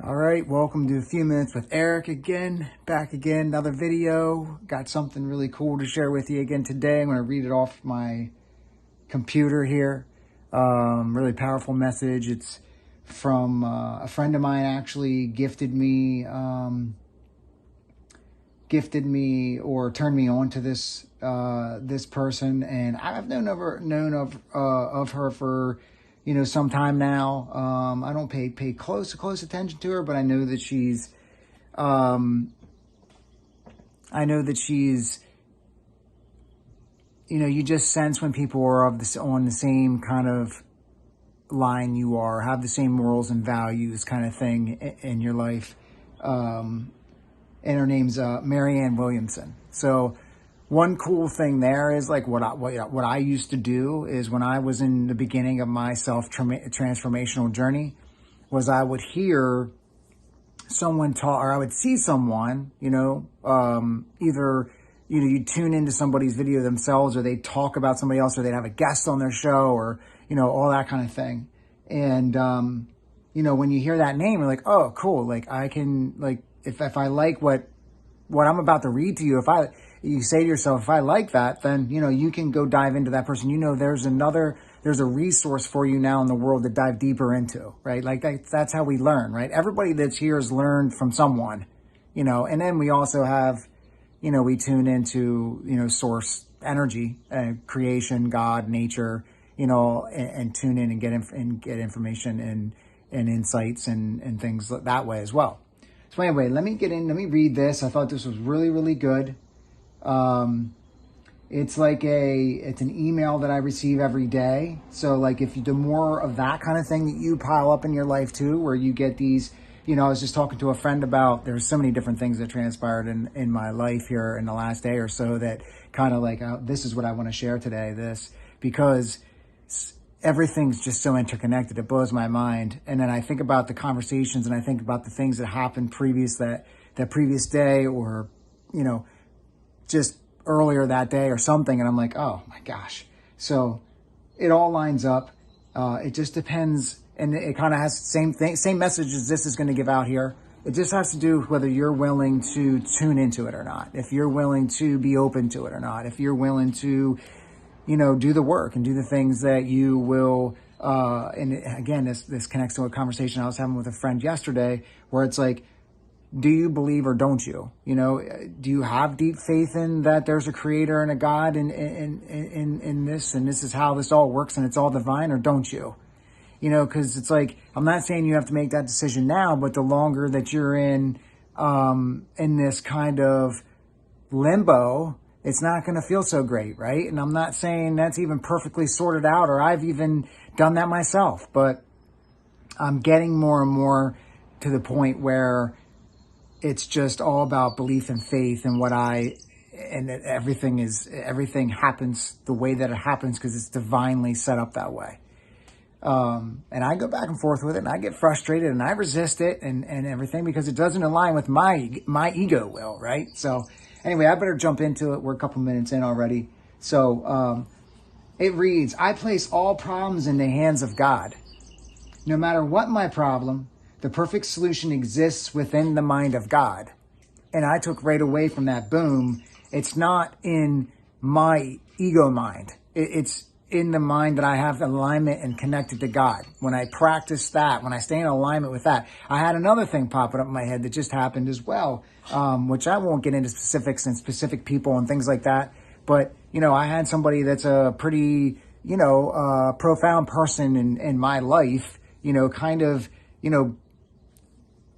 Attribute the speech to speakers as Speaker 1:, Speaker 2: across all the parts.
Speaker 1: All right, welcome to A Few Minutes with Eric again. Back again, another video. Got something really cool to share with you again today. I'm going to read it off my computer here. Really powerful message. It's from a friend of mine actually gifted me or turned me on to this this person, and I've known of her for some time now. I don't pay close attention to her, but I know that she's you just sense when people are on the same kind of line you are, have the same morals and values kind of thing in your life. And her name's Marianne Williamson. So one cool thing there is like what I used to do is when I was in the beginning of my self-transformational journey was I would hear someone talk, or I would see someone, either, you tune into somebody's video themselves, or they talk about somebody else, or they'd have a guest on their show, or, all that kind of thing. And, when you hear that name, you're like, oh, cool. Like I can, like, if I like what I'm about to read to you, you say to yourself, if I like that, then, you can go dive into that person. There's a resource for you now in the world to dive deeper into, right? Like that's how we learn, right? Everybody that's here has learned from someone, and then we also have, we tune into, source energy, creation, God, nature, and tune in and get information and insights and things that way as well. So anyway, let me read this. I thought this was really, really good. It's an email that I receive every day. So like if you do more of that kind of thing that you pile up in your life too, where you get these, I was just talking to a friend about, there's so many different things that transpired in my life here in the last day or so that kind of like, this is what I want to share today, because everything's just so interconnected. It blows my mind. And then I think about the conversations and I think about the things that happened that previous day, or, just earlier that day or something. And I'm like, oh my gosh. So it all lines up. It just depends. And it kind of has the same message as this is going to give out here. It just has to do with whether you're willing to tune into it or not. If you're willing to be open to it or not. If you're willing to, do the work and do the things that you will. And again, this connects to a conversation I was having with a friend yesterday, where it's like, do you believe or don't you? Do you have deep faith in that there's a creator and a God in this, and this is how this all works and it's all divine, or don't you? Because it's like, I'm not saying you have to make that decision now, but the longer that you're in this kind of limbo, it's not going to feel so great, right? And I'm not saying that's even perfectly sorted out, or I've even done that myself, but I'm getting more and more to the point where it's just all about belief and faith and everything happens the way that it happens because it's divinely set up that way. And I go back and forth with it, and I get frustrated, and I resist it and everything because it doesn't align with my ego will, right? So anyway, I better jump into it. We're a couple minutes in already. So it reads, I place all problems in the hands of God. No matter what my problem, the perfect solution exists within the mind of God. And I took right away from that, boom, it's not in my ego mind. It's in the mind that I have alignment and connected to God. When I practice that, when I stay in alignment with that, I had another thing popping up in my head that just happened as well, which I won't get into specifics and specific people and things like that. But, I had somebody that's a pretty, profound person in my life,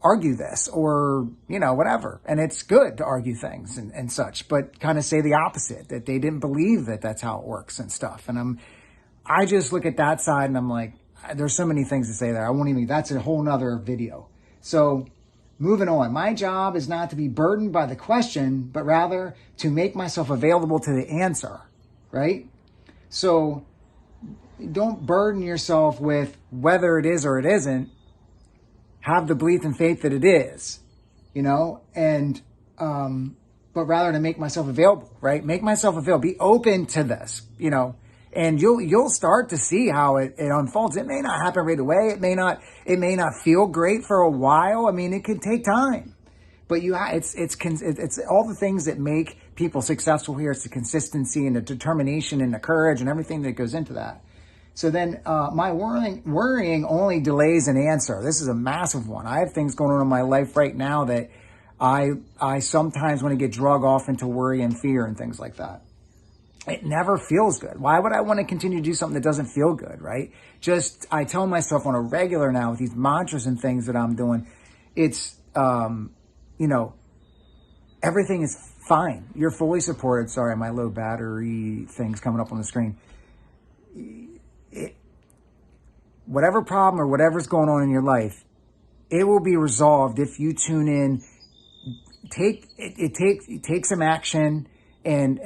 Speaker 1: argue this or, whatever. And it's good to argue things and such, but kind of say the opposite, that they didn't believe that that's how it works and stuff. And I just look at that side and I'm like, there's so many things to say there. That's a whole nother video. So moving on, my job is not to be burdened by the question, but rather to make myself available to the answer, right? So don't burden yourself with whether it is or it isn't. Have the belief and faith that it is, and, but rather to make myself available, right? Make myself available, be open to this, And you'll start to see how it unfolds. It may not happen right away. It may not feel great for a while. I mean, it can take time. But it's all the things that make people successful here. It's the consistency and the determination and the courage and everything that goes into that. So then my worrying only delays an answer. This is a massive one. I have things going on in my life right now that I sometimes want to get drug off into worry and fear and things like that. It never feels good. Why would I want to continue to do something that doesn't feel good, right? I tell myself on a regular now with these mantras and things that I'm doing, it's, everything is fine. You're fully supported. Sorry, my low battery thing's coming up on the screen. Whatever problem or whatever's going on in your life, it will be resolved if you tune in, take some action, and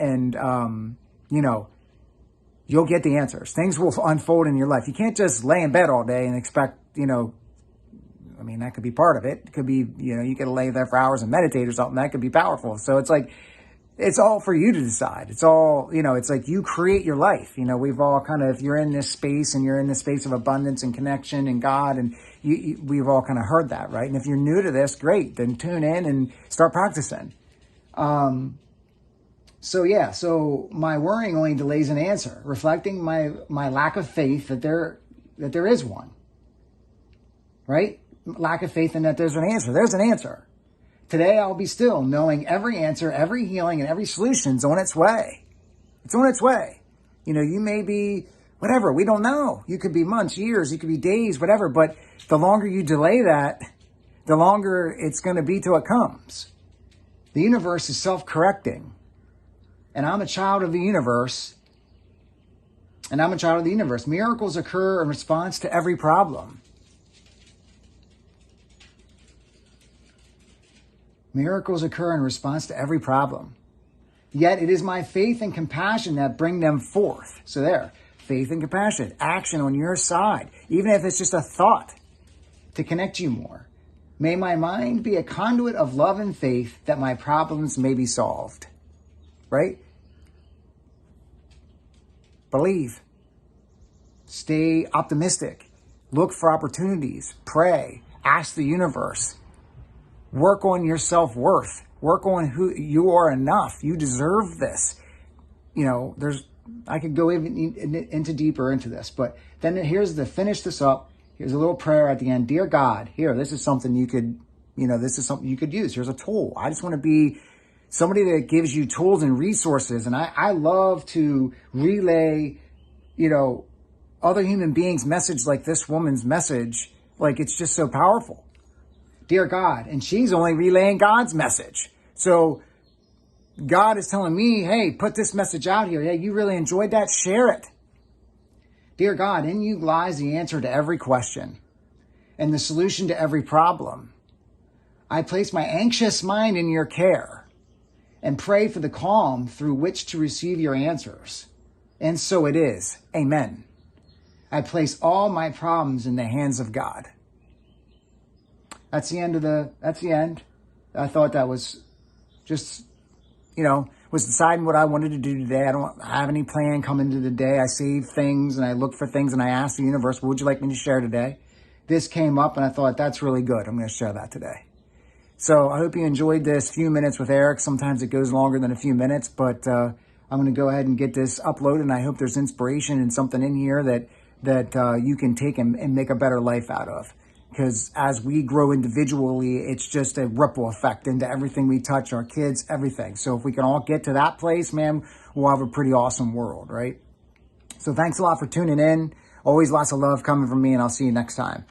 Speaker 1: you'll get the answers. Things will unfold in your life. You can't just lay in bed all day and expect, I mean, that could be part of it. It could be, you could lay there for hours and meditate or something. That could be powerful. So it's like, it's all for you to decide. It's all, it's like you create your life. We've all kind of, if you're in this space and you're in this space of abundance and connection and God, and we've all kind of heard that, right? And if you're new to this, great, then tune in and start practicing. So my worrying only delays an answer, reflecting my lack of faith that there is one, right? Lack of faith in that there's an answer. There's an answer. Today I'll be still, knowing every answer, every healing, and every solution's on its way. It's on its way. You may be, whatever, we don't know. You could be months, years, you could be days, whatever, but the longer you delay that, the longer it's going to be till it comes. The universe is self-correcting. And I'm a child of the universe. Miracles occur in response to every problem. Miracles occur in response to every problem. Yet it is my faith and compassion that bring them forth. So there, faith and compassion, action on your side, even if it's just a thought to connect you more. May my mind be a conduit of love and faith that my problems may be solved. Right? Believe. Stay optimistic. Look for opportunities. Pray. Ask the universe. Work on your self-worth. Work on who you are enough. You deserve this. I could go even into deeper into this, but then finish this up. Here's a little prayer at the end. Dear God, this is something you could, use. Here's a tool. I just want to be somebody that gives you tools and resources. And I love to relay, other human beings' message like this woman's message. Like, it's just so powerful. Dear God, and she's only relaying God's message. So God is telling me, hey, put this message out here. Hey, you really enjoyed that? Share it. Dear God, in you lies the answer to every question and the solution to every problem. I place my anxious mind in your care and pray for the calm through which to receive your answers. And so it is. Amen. I place all my problems in the hands of God. That's the end. I thought that was just, was deciding what I wanted to do today. I don't have any plan coming to the day. I save things and I look for things and I ask the universe, what would you like me to share today? This came up and I thought, that's really good. I'm going to share that today. So I hope you enjoyed this few minutes with Eric. Sometimes it goes longer than a few minutes, but I'm going to go ahead and get this uploaded, and I hope there's inspiration and something in here that you can take and make a better life out of. Because as we grow individually, it's just a ripple effect into everything we touch, our kids, everything. So if we can all get to that place, man, we'll have a pretty awesome world, right? So thanks a lot for tuning in. Always lots of love coming from me, and I'll see you next time.